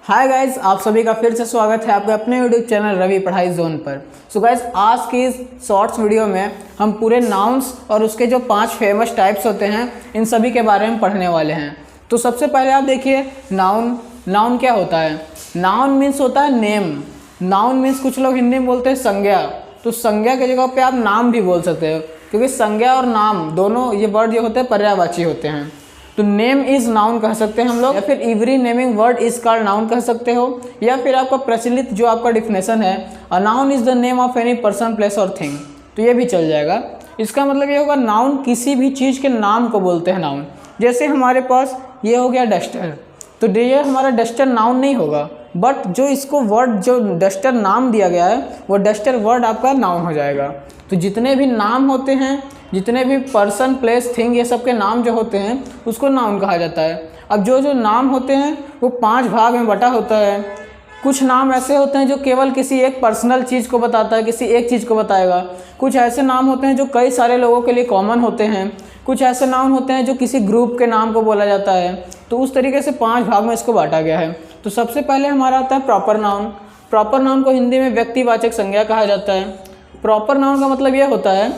Hi guys, आप सभी का फिर से स्वागत है आपके अपने यूट्यूब चैनल रवि पढ़ाई जोन पर। सो गाइज, आज की इस शॉर्ट्स वीडियो में हम पूरे नाउन्स और उसके जो 5 फेमस टाइप्स होते हैं इन सभी के बारे में पढ़ने वाले हैं। तो सबसे पहले आप देखिए नाउन क्या होता है। नाउन मीन्स होता है नेम। नाउन मीन्स कुछ लोग हिंदी में बोलते हैं संज्ञा। तो संज्ञा की जगह पे आप नाम भी बोल सकते हो, क्योंकि संज्ञा और नाम दोनों ये वर्ड जो होते हैं पर्यायवाची होते हैं। तो नेम इज नाउन कह सकते हैं हम लोग, या फिर every naming word is called noun कह सकते हो, या फिर आपका प्रचलित जो आपका डिफिनेशन है, a noun is the name of any person, place और थिंग, तो ये भी चल जाएगा। इसका मतलब ये होगा नाउन किसी भी चीज़ के नाम को बोलते हैं नाउन। जैसे हमारे पास ये हो गया डस्टर, तो ये हमारा डस्टर नाउन नहीं होगा, बट जो इसको वर्ड जो डस्टर नाम दिया गया है वो डस्टर वर्ड आपका नाउन हो जाएगा। तो जितने भी नाम होते हैं, जितने भी पर्सन, प्लेस, थिंग, ये सब के नाम जो होते हैं उसको नाउन कहा जाता है। अब जो नाम होते हैं वो 5 भाग में बटा होता है। कुछ नाम ऐसे होते हैं जो केवल किसी एक पर्सनल चीज़ को बताता है, किसी एक चीज़ को बताएगा। कुछ ऐसे नाम होते हैं जो कई सारे लोगों के लिए कॉमन होते हैं। कुछ ऐसे नाम होते हैं जो किसी ग्रुप के नाम को बोला जाता है। तो उस तरीके से 5 भाग में इसको बांटा गया है। तो सबसे पहले हमारा आता है प्रॉपर नाउन। प्रॉपर नाउन को हिंदी में व्यक्तिवाचक संज्ञा कहा जाता है। प्रॉपर नाउन का मतलब यह होता है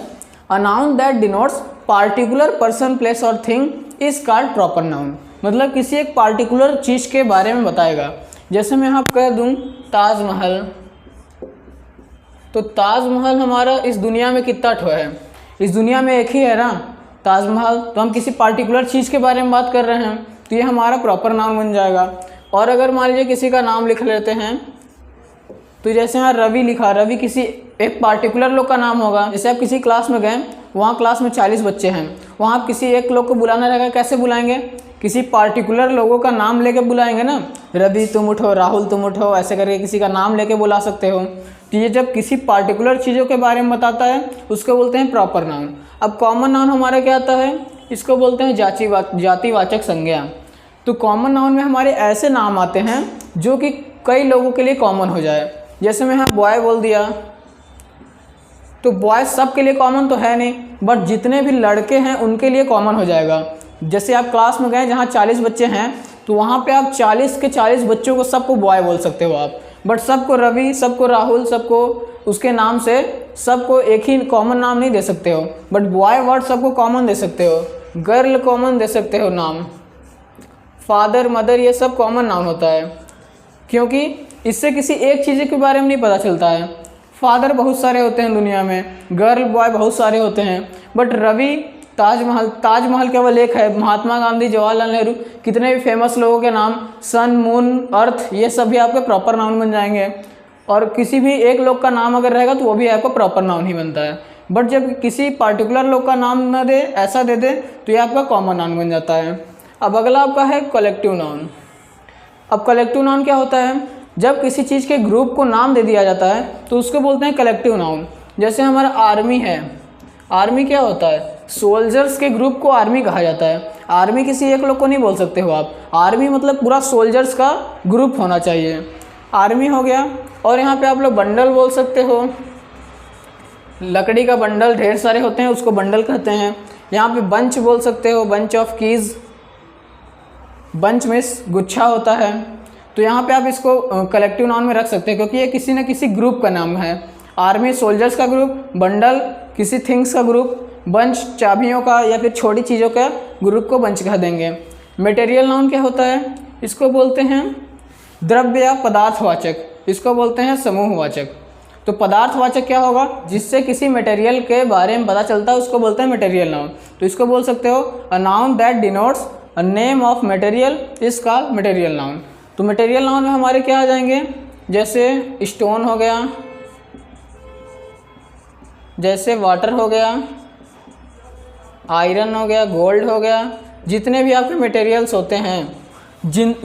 a noun that denotes particular person, place और thing is called proper noun. मतलब किसी एक पार्टिकुलर चीज़ के बारे में बताएगा। जैसे मैं आप कह दूं ताजमहल, तो ताजमहल हमारा इस दुनिया में कितना ठो है? इस दुनिया में एक ही है ना ताजमहल। तो हम किसी पार्टिकुलर चीज़ के बारे में बात कर रहे हैं, तो ये हमारा प्रॉपर नाउन बन जाएगा। और अगर मान लीजिए किसी का नाम लिख लेते हैं, तो जैसे यहाँ रवि लिखा, रवि किसी एक पार्टिकुलर लोग का नाम होगा। जैसे आप किसी क्लास में गए, वहाँ क्लास में 40 बच्चे हैं, वहाँ आप किसी एक लोग को बुलाना रहेगा, कैसे बुलाएंगे? किसी पार्टिकुलर लोगों का नाम लेके बुलाएंगे ना। रवि तुम उठो, राहुल तुम उठो, ऐसे करके किसी का नाम लेके बुला सकते हो। तो ये जब किसी पार्टिकुलर चीज़ों के बारे में बताता है उसको बोलते हैं प्रॉपर नाउन। अब कॉमन नाउन हमारा क्या आता है? इसको बोलते हैं जातिवाचक संज्ञा। तो कॉमन नाउन में हमारे ऐसे नाम आते हैं जो कि कई लोगों के लिए कॉमन हो जाए। जैसे मैं यहाँ बॉय बोल दिया, तो बॉय सब के लिए कॉमन तो है नहीं, बट जितने भी लड़के हैं उनके लिए कॉमन हो जाएगा। जैसे आप क्लास में गए जहाँ 40 बच्चे हैं, तो वहाँ पे आप 40 के 40 बच्चों को सबको बॉय बोल सकते हो आप, बट सबको रवि, सबको राहुल, सबको उसके नाम से सबको एक ही कॉमन नाम नहीं दे सकते हो। बट बॉय वर्ड सबको कॉमन दे सकते हो, गर्ल कॉमन दे सकते हो नाम, फादर, मदर, ये सब कॉमन नाउन होता है, क्योंकि इससे किसी एक चीज़ के बारे में नहीं पता चलता है। फादर बहुत सारे होते हैं दुनिया में, गर्ल बॉय बहुत सारे होते हैं, बट रवि, ताजमहल केवल एक है। महात्मा गांधी, जवाहरलाल नेहरू, कितने भी फेमस लोगों के नाम, सन, मून, अर्थ, ये सब भी आपके प्रॉपर नाउन बन जाएंगे। और किसी भी एक लोग का नाम अगर रहेगा तो वो भी आपका प्रॉपर नाउन ही बनता है। बट जब किसी पार्टिकुलर लोग का नाम न दे, ऐसा दे दे, तो ये आपका कॉमन नाउन बन जाता है। अब अगला आपका है कलेक्टिव नाउन। अब कलेक्टिव नाउन क्या होता है? जब किसी चीज़ के ग्रुप को नाम दे दिया जाता है तो उसको बोलते हैं कलेक्टिव नाउन। जैसे हमारा आर्मी है, आर्मी क्या होता है? सोल्जर्स के ग्रुप को आर्मी कहा जाता है। आर्मी किसी एक लोग को नहीं बोल सकते हो आप। आर्मी मतलब पूरा सोल्जर्स का ग्रुप होना चाहिए। आर्मी हो गया। और यहाँ पे आप लोग बंडल बोल सकते हो। लकड़ी का बंडल ढेर सारे होते हैं, उसको बंडल कहते हैं। यहाँ पे बंच बोल सकते हो, बंच ऑफ कीज़। बंच में गुच्छा होता है। तो यहाँ पे आप इसको कलेक्टिव नाउन में रख सकते हैं, क्योंकि ये किसी न किसी ग्रुप का नाम है। आर्मी सोल्जर्स का ग्रुप, बंडल किसी थिंग्स का ग्रुप, बंच चाबियों का या फिर छोटी चीज़ों का ग्रुप को बंच कह देंगे। मटेरियल नाउन क्या होता है? इसको बोलते हैं द्रव्य या पदार्थवाचक, इसको बोलते हैं समूहवाचक। तो पदार्थवाचक क्या होगा? जिससे किसी मटेरियल के बारे में पता चलता है उसको बोलते हैं मटेरियल नाउन। तो इसको बोल सकते हो अ noun that denotes a name of material is called material noun. तो मटेरियल नाउन में हमारे क्या आ जाएंगे? जैसे स्टोन हो गया, जैसे वाटर हो गया, आयरन हो गया, गोल्ड हो गया, जितने भी आपके मटेरियल्स होते हैं।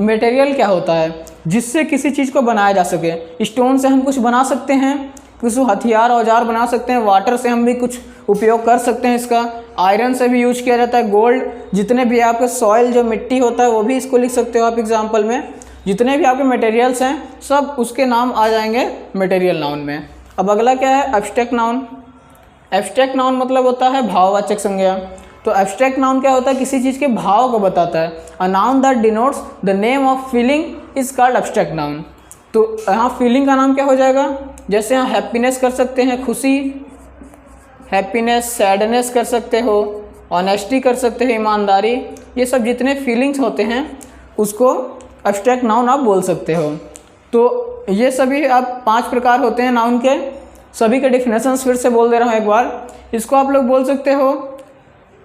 मटेरियल क्या होता है? जिससे किसी चीज़ को बनाया जा सके। स्टोन से हम कुछ बना सकते हैं, कुछ हथियार, औजार बना सकते हैं। वाटर से हम भी कुछ उपयोग कर सकते हैं इसका। आयरन से भी यूज किया जाता है। गोल्ड, जितने भी आपके सॉइल जो मिट्टी होता है वो भी इसको लिख सकते हो आप एग्जाम्पल में। जितने भी आपके मटेरियल्स हैं सब उसके नाम आ जाएंगे मटेरियल नाउन में। अब अगला क्या है? Abstract noun. एब्स्ट्रैक्ट नाउन मतलब होता है भाववाचक संज्ञा। तो एब्स्ट्रैक्ट नाउन क्या होता है? किसी चीज़ के भाव को बताता है। A noun that denotes the name of feeling is called abstract noun. तो यहाँ फीलिंग का नाम क्या हो जाएगा, जैसे यहाँ हैप्पीनेस कर सकते हैं, खुशी, हैप्पीनेस, सैडनेस कर सकते हो, ऑनेस्टी कर सकते हो, ईमानदारी, ये सब जितने फीलिंग्स होते हैं उसको एब्स्ट्रैक्ट नाउन आप बोल सकते हो। तो ये सभी आप 5 प्रकार होते हैं नाउन के, सभी के डिफिनेशंस फिर से बोल दे रहा हूँ एक बार। इसको आप लोग बोल सकते हो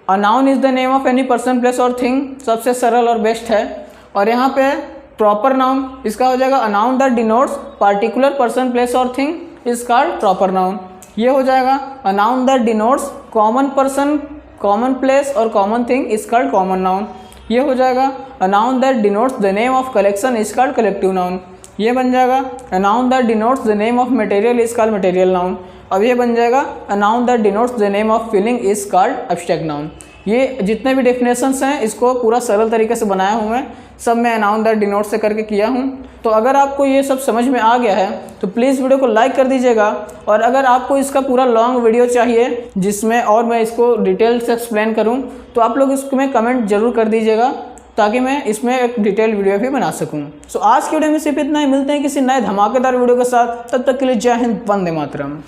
a noun is the name of any person, place और थिंग, सबसे सरल और बेस्ट है। और यहाँ पे प्रॉपर नाउन इसका हो जाएगा a noun that denotes particular person, place और thing is called proper noun. ये हो जाएगा a noun that denotes common person, common place और common thing is called common noun. ये हो जाएगा a noun that denotes the name of collection is called collective noun. ये बन जाएगा a noun that denotes the name of material is called material noun. अब ये बन जाएगा a noun that denotes the name of feeling is called abstract noun. ये जितने भी डेफिनेशंस हैं इसको पूरा सरल तरीके से बनाया हूँ मैं, सब मैं नाउन दैट डिनोट से करके किया हूँ। तो अगर आपको ये सब समझ में आ गया है तो प्लीज़ वीडियो को लाइक कर दीजिएगा। और अगर आपको इसका पूरा लॉन्ग वीडियो चाहिए जिसमें और मैं इसको डिटेल से एक्सप्लेन करूँ तो आप लोग इसमें कमेंट जरूर कर दीजिएगा ताकि मैं इसमें एक डिटेल वीडियो भी बना सकूँ। सो आज की वीडियो में सिर्फ इतना ही, मिलते हैं किसी नए धमाकेदार वीडियो के साथ, तब तक के लिए जय हिंद, वंदे मातरम।